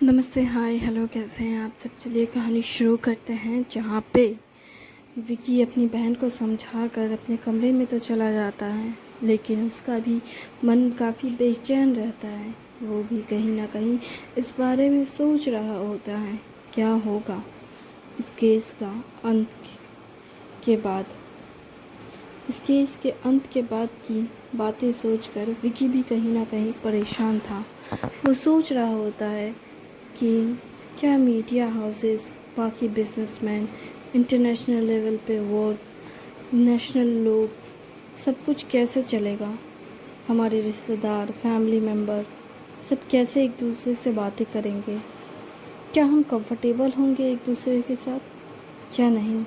नमस्ते, हाय, हेलो, कैसे हैं आप सब? चलिए कहानी शुरू करते हैं, जहाँ पे विकी अपनी बहन को समझा कर अपने कमरे में तो चला जाता है, लेकिन उसका भी मन काफ़ी बेचैन रहता है। वो भी कहीं ना कहीं इस बारे में सोच रहा होता है, क्या होगा इस केस का अंत के बाद। इस केस के अंत के बाद की बातें सोचकर विकी भी कहीं ना कहीं परेशान था। वो सोच रहा होता है कि क्या मीडिया हाउसेस, बाकी बिजनेसमैन, इंटरनेशनल लेवल पे वो नेशनल लोग, सब कुछ कैसे चलेगा। हमारे रिश्तेदार, फैमिली मेम्बर सब कैसे एक दूसरे से बातें करेंगे। क्या हम कंफर्टेबल होंगे एक दूसरे के साथ या नहीं।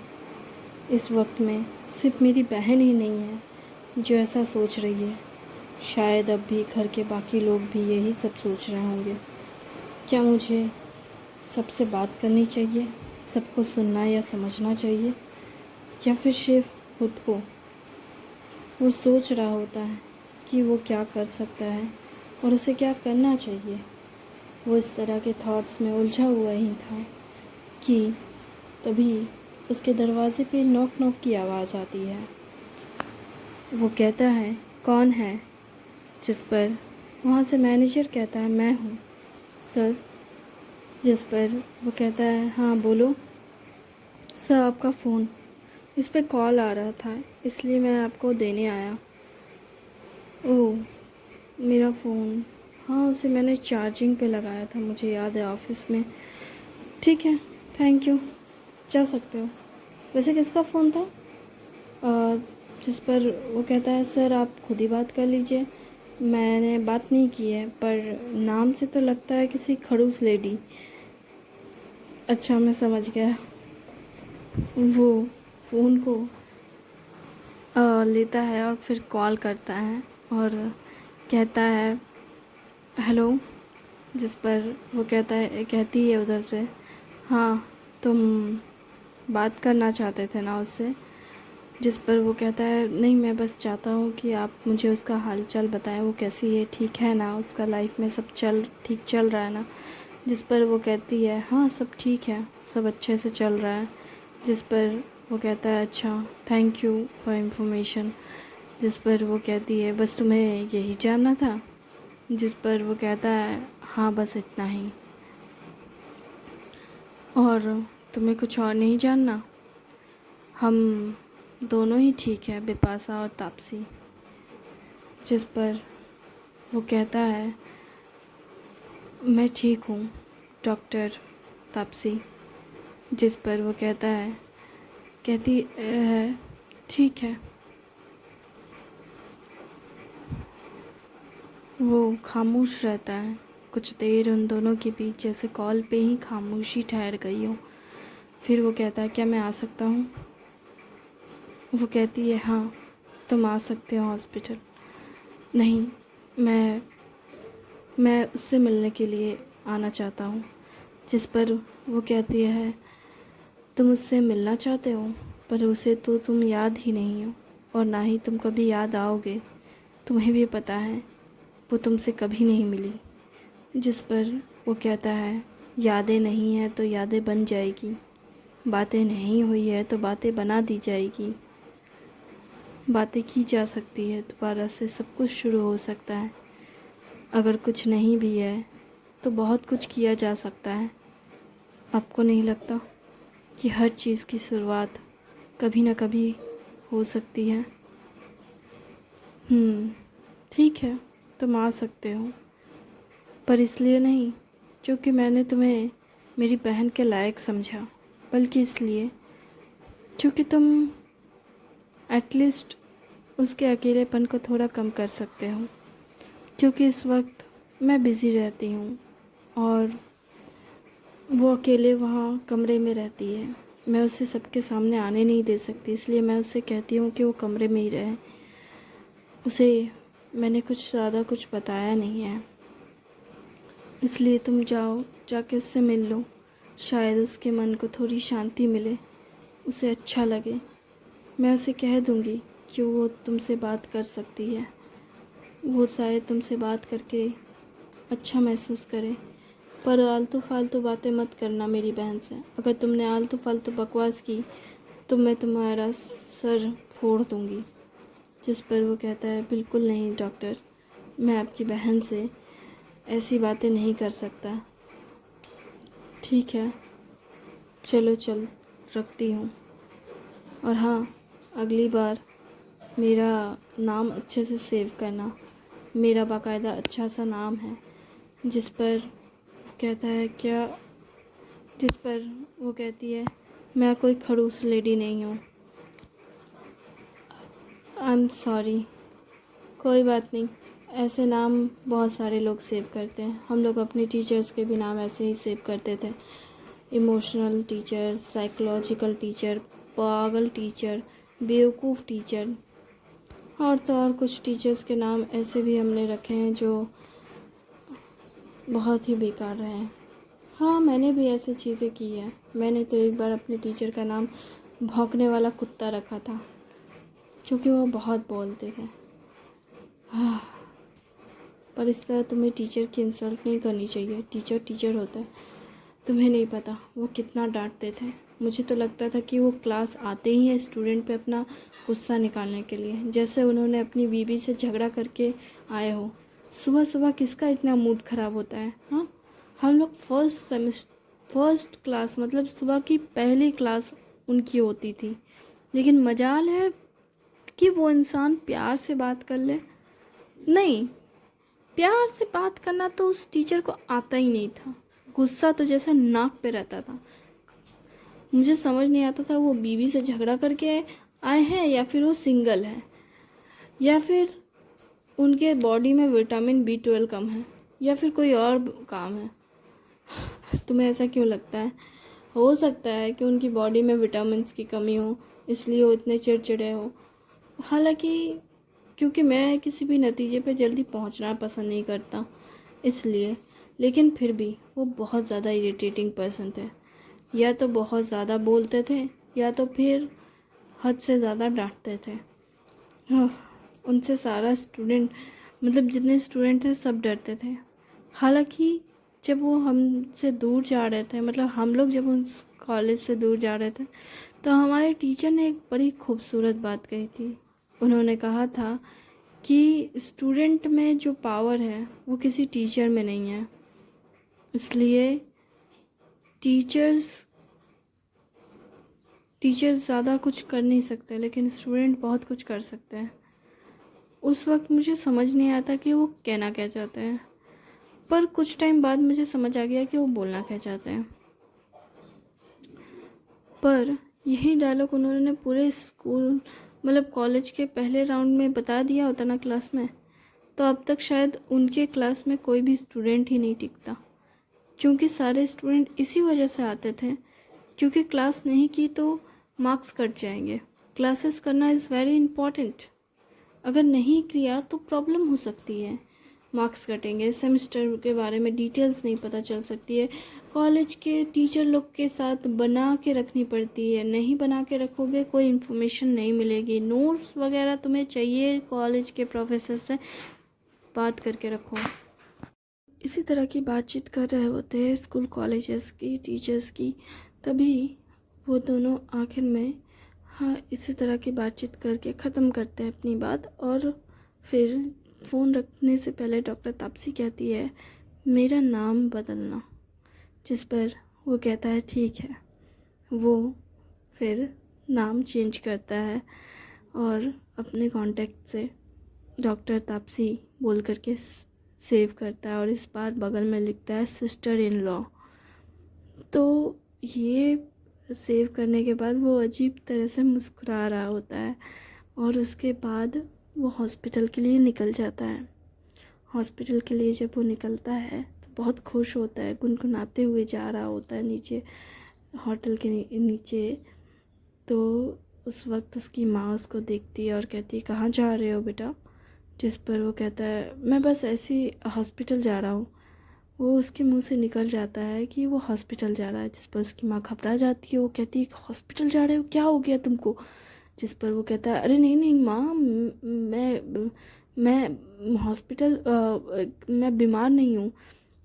इस वक्त में सिर्फ मेरी बहन ही नहीं है जो ऐसा सोच रही है, शायद अब भी घर के बाकी लोग भी यही सब सोच रहे होंगे। क्या मुझे सबसे बात करनी चाहिए, सबको सुनना या समझना चाहिए, या फिर सिर्फ खुद को। वो सोच रहा होता है कि वो क्या कर सकता है और उसे क्या करना चाहिए। वो इस तरह के थॉट्स में उलझा हुआ ही था कि तभी उसके दरवाज़े पे नॉक नॉक की आवाज़ आती है। वो कहता है, कौन है? जिस पर वहाँ से मैनेजर कहता है, मैं हूँ सर। जिस पर वो कहता है, हाँ बोलो सर, आपका फ़ोन, इस पे कॉल आ रहा था, इसलिए मैं आपको देने आया। ओह, मेरा फ़ोन, हाँ उसे मैंने चार्जिंग पे लगाया था, मुझे याद है ऑफिस में। ठीक है, थैंक यू, जा सकते हो। वैसे किसका फ़ोन था? अ, जिस पर वो कहता है, सर आप खुद ही बात कर लीजिए, मैंने बात नहीं की है, पर नाम से तो लगता है किसी खड़ूस लेडी। अच्छा, मैं समझ गया। वो फ़ोन को लेता है और फिर कॉल करता है और कहता है, हेलो। जिस पर वो कहती है उधर से, हाँ तुम बात करना चाहते थे ना उससे। जिस पर वो कहता है, नहीं मैं बस चाहता हूँ कि आप मुझे उसका हाल चाल बताएं, वो कैसी है, ठीक है ना, उसका लाइफ में सब ठीक चल रहा है ना। जिस पर वो कहती है, हाँ सब ठीक है, सब अच्छे से चल रहा है। जिस पर वो कहता है, अच्छा थैंक यू फॉर इन्फॉर्मेशन। जिस पर वो कहती है, बस तुम्हें यही जानना था। जिस पर वो कहता है, हाँ बस इतना ही, और तुम्हें कुछ और नहीं जानना। हम दोनों ही ठीक है, बिपाशा और तापसी। जिस पर वो कहता है, मैं ठीक हूँ डॉक्टर तापसी। जिस पर वो कहती है, ठीक है। वो खामोश रहता है कुछ देर उन दोनों के बीच, जैसे कॉल पे ही खामोशी ठहर गई हो। फिर वो कहता है, क्या मैं आ सकता हूँ? वो कहती है, हाँ तुम आ सकते हो हॉस्पिटल। नहीं, मैं उससे मिलने के लिए आना चाहता हूँ। जिस पर वो कहती है, तुम उससे मिलना चाहते हो, पर उसे तो तुम याद ही नहीं हो, और ना ही तुम कभी याद आओगे। तुम्हें भी पता है वो तुमसे कभी नहीं मिली। जिस पर वो कहता है, यादें नहीं हैं तो यादें बन जाएगी, बातें नहीं हुई है तो बातें बना दी जाएगी, बातें की जा सकती है, दोबारा से सब कुछ शुरू हो सकता है। अगर कुछ नहीं भी है तो बहुत कुछ किया जा सकता है। आपको नहीं लगता कि हर चीज़ की शुरुआत कभी ना कभी हो सकती है? ठीक है, तुम आ सकते हो, पर इसलिए नहीं क्योंकि मैंने तुम्हें मेरी बहन के लायक समझा, बल्कि इसलिए क्योंकि तुम एटलीस्ट उसके अकेलेपन को थोड़ा कम कर सकते हो। क्योंकि इस वक्त मैं बिज़ी रहती हूँ और वो अकेले वहाँ कमरे में रहती है। मैं उसे सबके सामने आने नहीं दे सकती, इसलिए मैं उससे कहती हूँ कि वो कमरे में ही रहे। उसे मैंने कुछ ज़्यादा कुछ बताया नहीं है, इसलिए तुम जाओ, जाके उससे मिल लो, शायद उसके मन को थोड़ी शांति मिले, उसे अच्छा लगे। मैं उसे कह दूँगी कि वो तुमसे बात कर सकती है, वो शायद तुमसे बात करके अच्छा महसूस करे। पर आलतू फालतू बातें मत करना मेरी बहन से। अगर तुमने आलतू फालतू बकवास की तो मैं तुम्हारा सर फोड़ दूँगी। जिस पर वो कहता है, बिल्कुल नहीं डॉक्टर, मैं आपकी बहन से ऐसी बातें नहीं कर सकता। ठीक है, चलो चल रखती हूँ। और हाँ, अगली बार मेरा नाम अच्छे से सेव करना। मेरा बाकायदा अच्छा सा नाम है जिस पर कहता है क्या, जिस पर वो कहती है, मैं कोई खड़ूस लेडी नहीं हूँ। I am sorry. कोई बात नहीं, ऐसे नाम बहुत सारे लोग सेव करते हैं। हम लोग अपने टीचर्स के भी नाम ऐसे ही सेव करते थे। इमोशनल टीचर, साइकोलॉजिकल टीचर, पागल टीचर, बेवकूफ़ टीचर, और तो और कुछ टीचर्स के नाम ऐसे भी हमने रखे हैं जो बहुत ही बेकार रहे हैं। हाँ, मैंने भी ऐसी चीज़ें की हैं। मैंने तो एक बार अपने टीचर का नाम भौंकने वाला कुत्ता रखा था क्योंकि वो बहुत बोलते थे। हाँ, पर इस तरह तुम्हें टीचर की इंसल्ट नहीं करनी चाहिए। टीचर टीचर होता है। तुम्हें नहीं पता वो कितना डांटते थे। मुझे तो लगता था कि वो क्लास आते ही है स्टूडेंट पे अपना गुस्सा निकालने के लिए, जैसे उन्होंने अपनी बीवी से झगड़ा करके आए हो। सुबह सुबह किसका इतना मूड ख़राब होता है? हाँ, हम लोग फर्स्ट क्लास मतलब सुबह की पहली क्लास उनकी होती थी, लेकिन मजाल है कि वो इंसान प्यार से बात कर ले। नहीं, प्यार से बात करना तो उस टीचर को आता ही नहीं था। गुस्सा तो जैसे नाक पे रहता था। मुझे समझ नहीं आता था वो बीवी से झगड़ा करके आए हैं या फिर वो सिंगल है, या फिर उनके बॉडी में विटामिन B12 कम है, या फिर कोई और काम है। तुम्हें ऐसा क्यों लगता है? हो सकता है कि उनकी बॉडी में विटामिन्स की कमी हो, इसलिए वो इतने चिड़चिड़े हो। हालांकि क्योंकि मैं किसी भी नतीजे पे जल्दी पहुंचना पसंद नहीं करता इसलिए, लेकिन फिर भी वो बहुत ज़्यादा इरिटेटिंग पर्सन थे। या तो बहुत ज़्यादा बोलते थे या तो फिर हद से ज़्यादा डांटते थे। उनसे सारा स्टूडेंट मतलब जितने स्टूडेंट थे सब डरते थे। हालांकि जब वो हमसे दूर जा रहे थे, मतलब हम लोग जब उस कॉलेज से दूर जा रहे थे, तो हमारे टीचर ने एक बड़ी खूबसूरत बात कही थी। उन्होंने कहा था कि स्टूडेंट में जो पावर है वो किसी टीचर में नहीं है, इसलिए टीचर्स ज़्यादा कुछ कर नहीं सकते, लेकिन स्टूडेंट बहुत कुछ कर सकते हैं। उस वक्त मुझे समझ नहीं आता कि वो कहना क्या चाहते हैं, पर कुछ टाइम बाद मुझे समझ आ गया कि वो बोलना क्या चाहते हैं। पर यही डायलॉग उन्होंने पूरे स्कूल मतलब कॉलेज के पहले राउंड में बता दिया होता ना क्लास में, तो अब तक शायद उनके क्लास में कोई भी स्टूडेंट ही नहीं टिकता। क्योंकि सारे स्टूडेंट इसी वजह से आते थे, क्योंकि क्लास नहीं की तो मार्क्स कट जाएंगे। क्लासेस करना इज़ वेरी इम्पॉर्टेंट। अगर नहीं किया तो प्रॉब्लम हो सकती है, मार्क्स कटेंगे, सेमेस्टर के बारे में डिटेल्स नहीं पता चल सकती है, कॉलेज के टीचर लोग के साथ बना के रखनी पड़ती है, नहीं बना के रखोगे कोई इन्फॉर्मेशन नहीं मिलेगी। नोट्स वगैरह तुम्हें चाहिए कॉलेज के प्रोफेसर से बात करके रखो। इसी तरह की बातचीत कर रहे होते हैं स्कूल कॉलेजेस की टीचर्स की, तभी वो दोनों आखिर में हाँ इसी तरह की बातचीत करके ख़त्म करते हैं अपनी बात। और फिर फ़ोन रखने से पहले डॉक्टर तापसी कहती है, मेरा नाम बदलना। जिस पर वो कहता है ठीक है। वो फिर नाम चेंज करता है और अपने कांटेक्ट से डॉक्टर तापसी बोल करके सेव करता है, और इस बार बगल में लिखता है सिस्टर इन लॉ। तो ये सेव करने के बाद वो अजीब तरह से मुस्कुरा रहा होता है, और उसके बाद वो हॉस्पिटल के लिए निकल जाता है। हॉस्पिटल के लिए जब वो निकलता है तो बहुत खुश होता है, गुनगुनाते हुए जा रहा होता है नीचे होटल के नीचे। तो उस वक्त उसकी माँ उसको देखती है और कहती है, कहाँ जा रहे हो बेटा? जिस पर वो कहता है, मैं बस ऐसे ही हॉस्पिटल जा रहा हूँ। वो उसके मुंह से निकल जाता है कि वो हॉस्पिटल जा रहा है, जिस पर उसकी माँ घबरा जाती है। वो कहती है, हॉस्पिटल जा रहे हो, क्या हो गया तुमको? जिस पर वो कहता है, अरे नहीं नहीं माँ, मैं हॉस्पिटल मैं बीमार नहीं हूँ,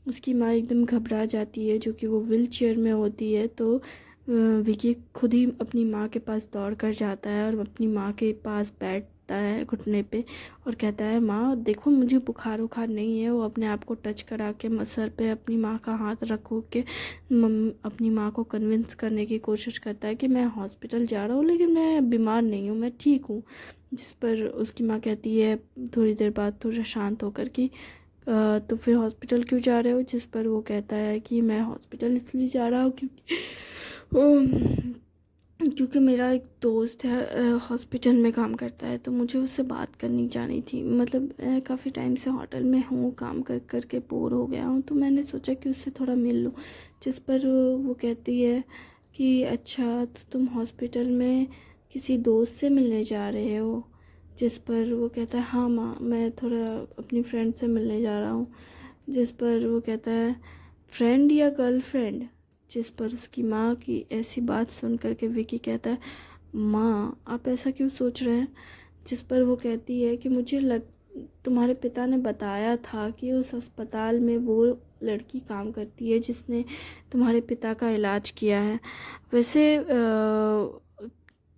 उसकी माँ एकदम घबरा जाती है, जो कि वो व्हील चेयर में होती है। तो विकी खुद ही अपनी माँ के पास दौड़ कर जाता है और अपनी माँ के पास बैठता है घुटने पे और कहता है, माँ देखो मुझे बुखार उखार नहीं है। वो अपने आप को टच करा के सर पे अपनी माँ का हाथ रखो के अपनी माँ को कन्विंस करने की कोशिश करता है कि मैं हॉस्पिटल जा रहा हूँ लेकिन मैं बीमार नहीं हूँ, मैं ठीक हूँ। जिस पर उसकी माँ कहती है थोड़ी देर बाद थोड़ा शांत होकर कि तो फिर हॉस्पिटल क्यों जा रहे हो? जिस पर वो कहता है कि मैं हॉस्पिटल इसलिए जा रहा हूँ क्योंकि मेरा एक दोस्त है हॉस्पिटल में काम करता है, तो मुझे उससे बात करनी जानी थी। मतलब काफ़ी टाइम से होटल में हूँ, काम कर कर के बोर हो गया हूँ, तो मैंने सोचा कि उससे थोड़ा मिल लूँ। जिस पर वो कहती है कि अच्छा तो तुम हॉस्पिटल में किसी दोस्त से मिलने जा रहे हो? जिस पर वो कहता है हाँ माँ, मैं थोड़ा अपनी फ्रेंड से मिलने जा रहा हूँ। जिस पर वो कहता है फ्रेंड या गर्लफ्रेंड? जिस पर उसकी माँ की ऐसी बात सुन कर के विकी कहता है, माँ आप ऐसा क्यों सोच रहे हैं? जिस पर वो कहती है कि तुम्हारे पिता ने बताया था कि उस अस्पताल में वो लड़की काम करती है जिसने तुम्हारे पिता का इलाज किया है। वैसे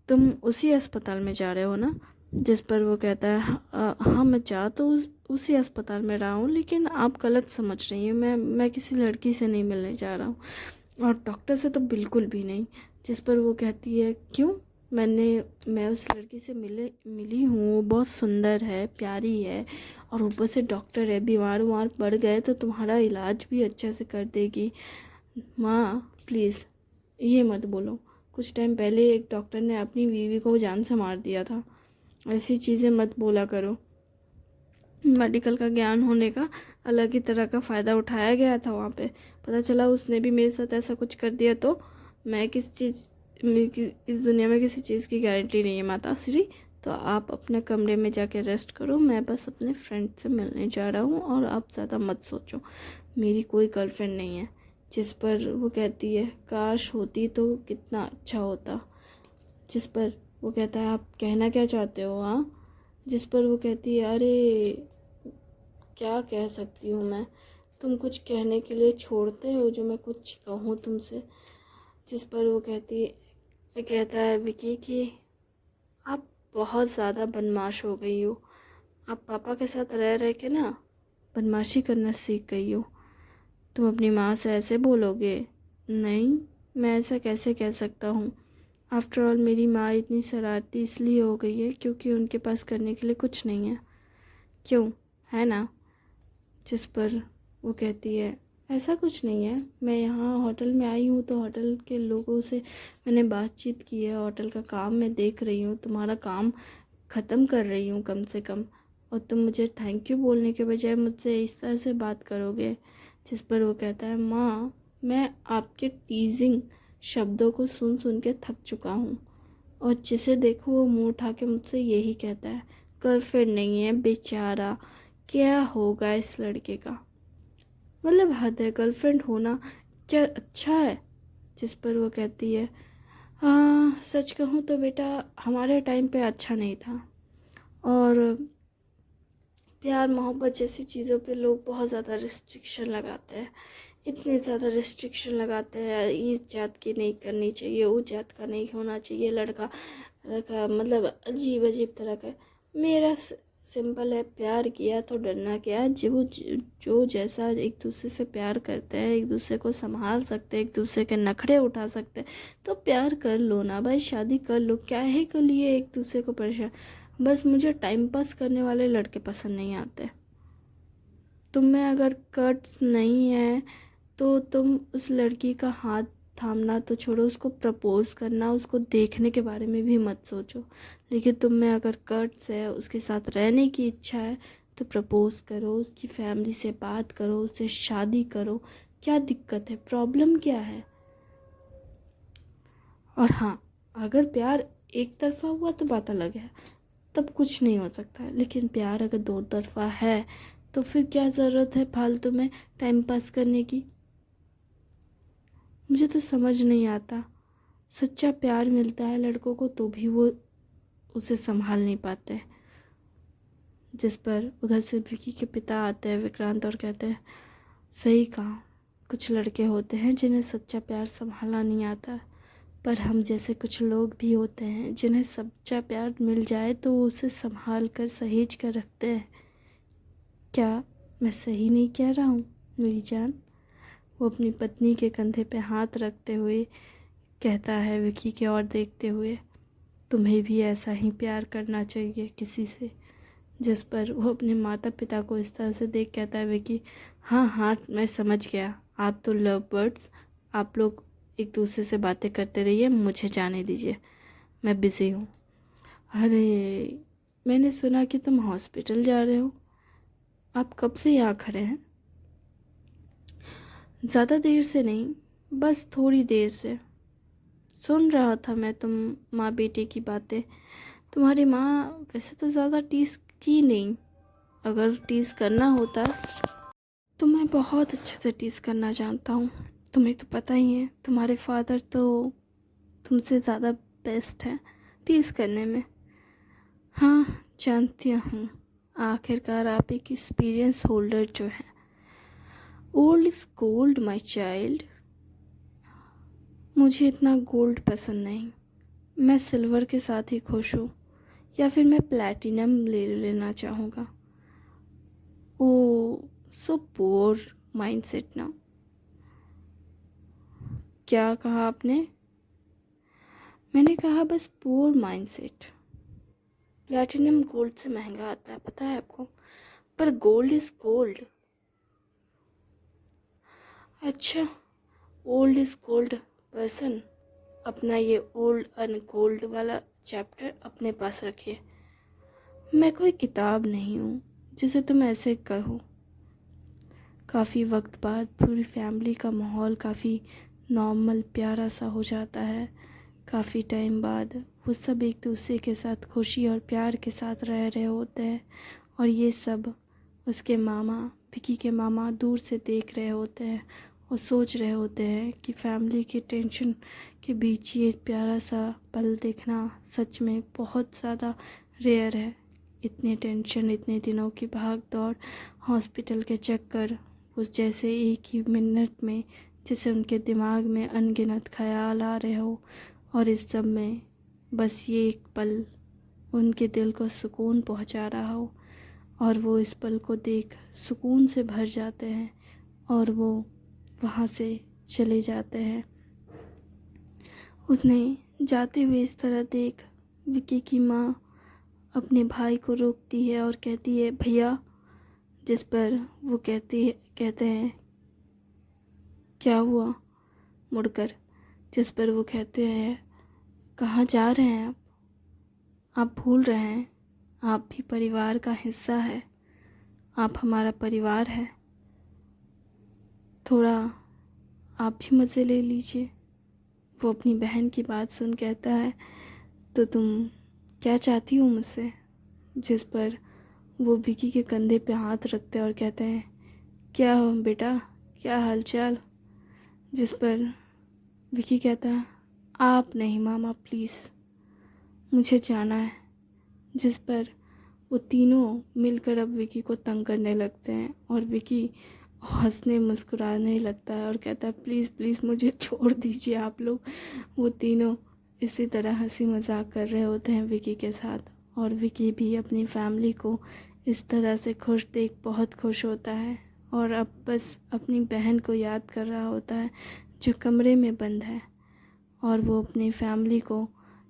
तुम उसी अस्पताल में जा रहे हो ना? जिस पर वो कहता है हाँ मैं जा तो उसी अस्पताल में रहा हूँ, लेकिन आप गलत समझ रही हैं, मैं किसी लड़की से नहीं मिलने जा रहा हूँ और डॉक्टर से तो बिल्कुल भी नहीं। जिस पर वो कहती है क्यों? मैं उस लड़की से मिली हूँ, वो बहुत सुंदर है, प्यारी है और ऊपर से डॉक्टर है, बीमार उमार पड़ गए तो तुम्हारा इलाज भी अच्छे से कर देगी। माँ प्लीज़ ये मत बोलो, कुछ टाइम पहले एक डॉक्टर ने अपनी बीवी को जान से मार दिया था, ऐसी चीज़ें मत बोला करो। मेडिकल का ज्ञान होने का अलग ही तरह का फ़ायदा उठाया गया था वहाँ पे, पता चला उसने भी मेरे साथ ऐसा कुछ कर दिया तो मैं इस दुनिया में किसी चीज़ की गारंटी नहीं है माता श्री। तो आप अपने कमरे में जाके रेस्ट करो, मैं बस अपने फ्रेंड से मिलने जा रहा हूँ और आप ज़्यादा मत सोचो, मेरी कोई गर्लफ्रेंड नहीं है। जिस पर वो कहती है काश होती तो कितना अच्छा होता। जिस पर वो कहता है आप कहना क्या चाहते हो? हाँ। जिस पर वो कहती है अरे क्या कह सकती हूँ मैं, तुम कुछ कहने के लिए छोड़ते हो जो मैं कुछ कहूँ तुमसे? जिस पर वो कहता है विकी कि आप बहुत ज़्यादा बदमाश हो गई हो, आप पापा के साथ रह रह के ना बदमाशी करना सीख गई हो। तुम अपनी माँ से ऐसे बोलोगे? नहीं, मैं ऐसा कैसे कह सकता हूँ? आफ्टर ऑल मेरी माँ इतनी शरारती इसलिए हो गई है क्योंकि उनके पास करने के लिए कुछ नहीं है, क्यों, है ना? जिस पर वो कहती है ऐसा कुछ नहीं है, मैं यहाँ होटल में आई हूँ तो होटल के लोगों से मैंने बातचीत की है, होटल का काम मैं देख रही हूँ, तुम्हारा काम ख़त्म कर रही हूँ कम से कम, और तुम मुझे थैंक यू बोलने के बजाय मुझसे इस तरह से बात करोगे? जिस पर वो कहता है माँ मैं आपके टीजिंग शब्दों को सुन सुन के थक चुका हूँ, और जिसे देखो वो मुंह उठा के मुझसे यही कहता है गर्लफ्रेंड नहीं है बेचारा, क्या होगा इस लड़के का? मतलब हद है, गर्लफ्रेंड होना क्या अच्छा है? जिस पर वो कहती है हाँ सच कहूँ तो बेटा हमारे टाइम पे अच्छा नहीं था, और प्यार मोहब्बत जैसी चीज़ों पे लोग बहुत ज़्यादा रिस्ट्रिक्शन लगाते हैं, इतने ज़्यादा रिस्ट्रिक्शन लगाते हैं, इस जात की नहीं करनी चाहिए, उस जात का नहीं होना चाहिए, लड़का लड़का मतलब अजीब अजीब तरह का। मेरा सिंपल है, प्यार किया तो डरना क्या? जो जैसा एक दूसरे से प्यार करते हैं, एक दूसरे को संभाल सकते हैं, एक दूसरे के नखरे उठा सकते हैं, तो प्यार कर लो ना भाई, शादी कर लो, क्या है के लिए एक दूसरे को परेशान? बस मुझे टाइम पास करने वाले लड़के पसंद नहीं आते। तुम में अगर कट्स नहीं है तो तुम उस लड़की का हाथ थामना तो छोड़ो, उसको प्रपोज करना, उसको देखने के बारे में भी मत सोचो। लेकिन तुम में अगर कट्स है, उसके साथ रहने की इच्छा है, तो प्रपोज करो, उसकी फैमिली से बात करो, उससे शादी करो, क्या दिक्कत है, प्रॉब्लम क्या है? और हाँ, अगर प्यार एक तरफा हुआ तो बात अलग है, तब कुछ नहीं हो सकता है, लेकिन प्यार अगर दो तरफा है तो फिर क्या ज़रूरत है फालतू में टाइम पास करने की? मुझे तो समझ नहीं आता, सच्चा प्यार मिलता है लड़कों को तो भी वो उसे संभाल नहीं पाते। जिस पर उधर से विकी के पिता आते हैं विक्रांत और कहते हैं सही कहा, कुछ लड़के होते हैं जिन्हें सच्चा प्यार संभालना नहीं आता, पर हम जैसे कुछ लोग भी होते हैं जिन्हें सच्चा प्यार मिल जाए तो वो उसे संभाल कर सहेज कर रखते हैं। क्या मैं सही नहीं कह रहा हूँ मेरी जान? वो अपनी पत्नी के कंधे पे हाथ रखते हुए कहता है विकी की ओर देखते हुए, तुम्हें भी ऐसा ही प्यार करना चाहिए किसी से। जिस पर वो अपने माता पिता को इस तरह से देख कहता है विकी, हाँ हाँ मैं समझ गया, आप तो लव बर्ड्स, आप लोग एक दूसरे से बातें करते रहिए, मुझे जाने दीजिए, मैं बिज़ी हूँ। अरे, मैंने सुना कि तुम हॉस्पिटल जा रहे हो, आप कब से यहाँ खड़े हैं? ज़्यादा देर से नहीं, बस थोड़ी देर से। सुन रहा था मैं तुम माँ बेटे की बातें। तुम्हारी माँ वैसे तो ज़्यादा टीस की नहीं, अगर टीस करना होता तो मैं बहुत अच्छे से टीस करना जानता हूँ। तुम्हें तो पता ही है, तुम्हारे फादर तो तुमसे ज़्यादा बेस्ट हैं टीस करने में। हाँ जानती हूँ, आखिरकार आप एक एक्सपीरियंस होल्डर जो है। Old is gold my child. मुझे इतना गोल्ड पसंद नहीं, मैं सिल्वर के साथ ही खुश हूँ, या फिर मैं प्लैटिनम ले लेना चाहूँगा। ओ सो पोर माइंडसेट ना। क्या कहा आपने? मैंने कहा बस पोर माइंडसेट। प्लैटिनम गोल्ड से महंगा आता है, पता है आपको, पर गोल्ड इज़ गोल्ड। अच्छा, ओल्ड इज़ गोल्ड पर्सन, अपना ये ओल्ड एंड गोल्ड वाला चैप्टर अपने पास रखिए। मैं कोई किताब नहीं हूँ जिसे तुम ऐसे कहो। काफ़ी वक्त बाद पूरी फैमिली का माहौल काफ़ी नॉर्मल प्यारा सा हो जाता है। काफ़ी टाइम बाद वो सब एक दूसरे के साथ खुशी और प्यार के साथ रह रहे होते हैं, और ये सब उसके मामा, विकी के मामा दूर से देख रहे होते हैं और सोच रहे होते हैं कि फैमिली की टेंशन के बीच ये प्यारा सा पल देखना सच में बहुत ज़्यादा रेयर है। इतनी टेंशन, इतने दिनों की भाग दौड़, हॉस्पिटल के चक्कर, उस जैसे एक ही मिनट में जैसे उनके दिमाग में अनगिनत ख्याल आ रहे हो, और इस सब में बस ये एक पल उनके दिल को सुकून पहुंचा रहा हो, और वो इस पल को देख सुकून से भर जाते हैं और वो वहाँ से चले जाते हैं। उसने जाते हुए इस तरह देख विकी की माँ अपने भाई को रोकती है और कहती है भैया, जिस पर वो कहते हैं क्या हुआ, मुड़कर, जिस पर वो कहते हैं कहाँ जा रहे हैं आप भूल रहे हैं, आप भी परिवार का हिस्सा है, आप हमारा परिवार है, थोड़ा आप भी मज़े ले लीजिए। वो अपनी बहन की बात सुन कहता है तो तुम क्या चाहती हो मुझसे? जिस पर वो विकी के कंधे पे हाथ रखते हैं और कहते हैं क्या हो बेटा, क्या हालचाल? जिस पर विकी कहता है आप नहीं मामा प्लीज़, मुझे जाना है। जिस पर वो तीनों मिलकर अब विकी को तंग करने लगते हैं और विकी हंसने मुस्कुराने लगता है और कहता है प्लीज़ प्लीज़ मुझे छोड़ दीजिए आप लोग। वो तीनों इसी तरह हंसी मजाक कर रहे होते हैं विकी के साथ, और विकी भी अपनी फैमिली को इस तरह से खुश देख बहुत खुश होता है, और अब बस अपनी बहन को याद कर रहा होता है जो कमरे में बंद है। और वो अपनी फैमिली को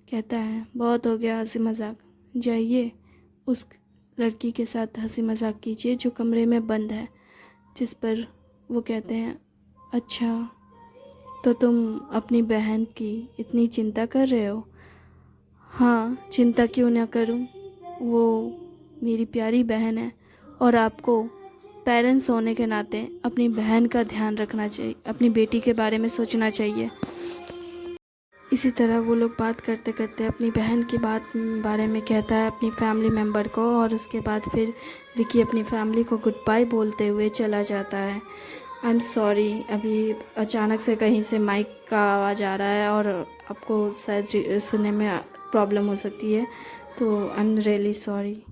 कहता है बहुत हो गया हंसी मजाक, जाइए उस लड़की के साथ हंसी मजाक कीजिए जो कमरे में बंद है। जिस पर वो कहते हैं अच्छा, तो तुम अपनी बहन की इतनी चिंता कर रहे हो? हाँ, चिंता क्यों ना करूं, वो मेरी प्यारी बहन है, और आपको पेरेंट्स होने के नाते अपनी बहन का ध्यान रखना चाहिए, अपनी बेटी के बारे में सोचना चाहिए। इसी तरह वो लोग बात करते करते अपनी बहन की बारे में कहता है अपनी फैमिली मेम्बर को, और उसके बाद फिर विकी अपनी फैमिली को गुड बाय बोलते हुए चला जाता है। आई एम सॉरी, अभी अचानक से कहीं से माइक का आवाज़ आ रहा है और आपको शायद सुनने में प्रॉब्लम हो सकती है, तो आई एम रियली सॉरी।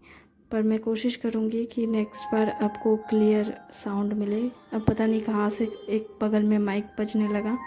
पर मैं कोशिश करूँगी कि नेक्स्ट बार आपको क्लियर साउंड मिले। अब पता नहीं कहाँ से एक बगल में माइक बजने लगा।